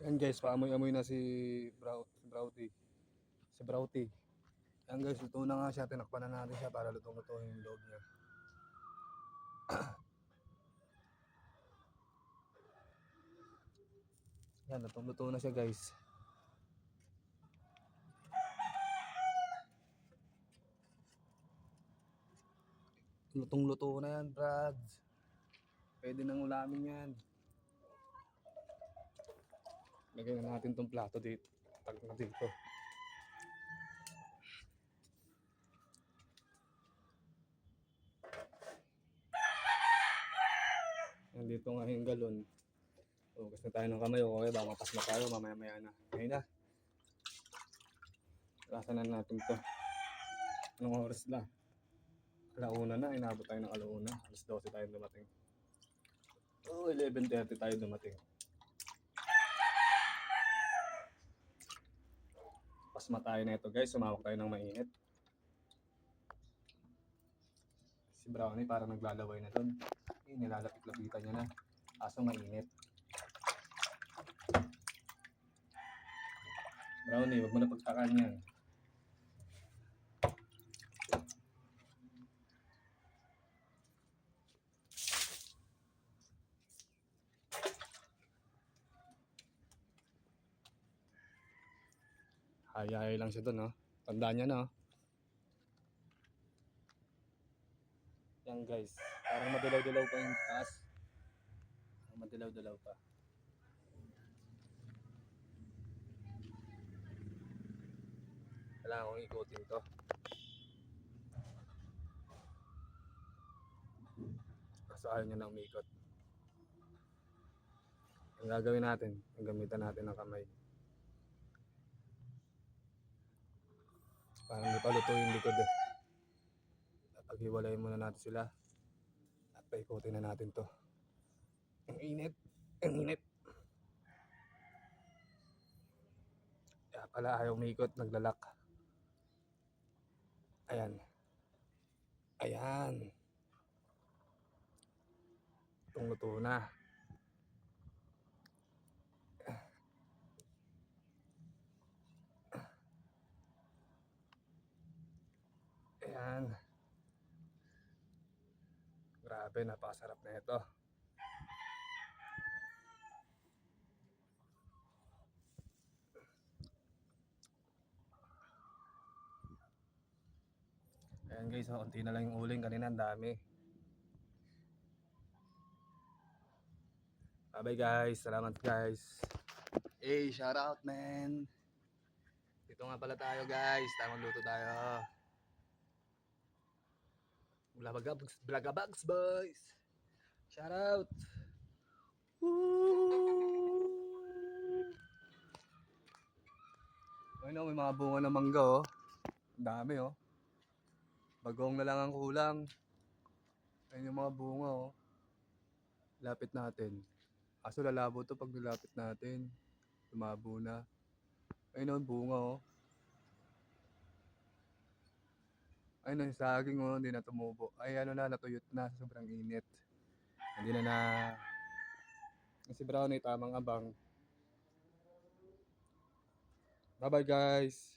Ayan guys, paamoy-amoy na si Browty. Ayan guys, luto na nga siya. Tinakpan na natin siya para lutong-luto yung loob niya. Ayan, lutong-luto na siya guys. Lutong-luto na yan, Brad. Pwede nang ulamin yan. Lagyan na natin tong plato dito. Tag na dito. Nandito nga yung galon. Hugas na tayo ng kamay. Okay, baka mapas na tayo. Mamaya-maya na. Ngayon na. Lasan na natin to. Anong oras na? Alauna na. Inabot tayo ng alauna. Alas 12 tayo dumating. 11:30 tayo dumating. Pasma tayo na ito guys. Sumawak tayo ng mainit. Si Brownie parang naglalaway na doon. Nilalapit-lapitan niya na. Kaso mainit. Brownie, wag mo na pagtakan yan. Hayay lang siya doon, no? Tandaan niya, no? Yan guys, parang madilaw-dilaw pa yung taas. Madilaw-dilaw pa. Kailangan kong ikutin to. Kaso ayaw niya na umikot. Ang gagawin natin, ang gamitan natin ng kamay. Parang hindi pa luto yung likod eh. Paghiwalay muna natin sila. At paikutin na natin to. Ang init. Ang init. Kaya pala ayaw umikot, naglalak. Ayan. Ayan. Itong luto na. Ayan. Grabe, napakasarap na ito. Ayan guys, konti na lang yung uling. Kanina ang dami. Bye guys, salamat guys. Hey, shout out man. Dito nga pala tayo guys, tamang luto tayo. Blagabags boys. Shout out. Ayun, may mga bunga ng mangga oh. Ang dami oh. Bagong na lang ang kulang. Ayun yung mga bunga oh. Lapit natin. Kaso lalabo to pag nilapit natin. Lumabo na. Ayun oh, bunga oh. Ayun oh, saging oh, hindi na tumubo. Ay ano na, natuyot na sa sobrang init. Hindi na si Brownie tamang abang. Bye bye guys.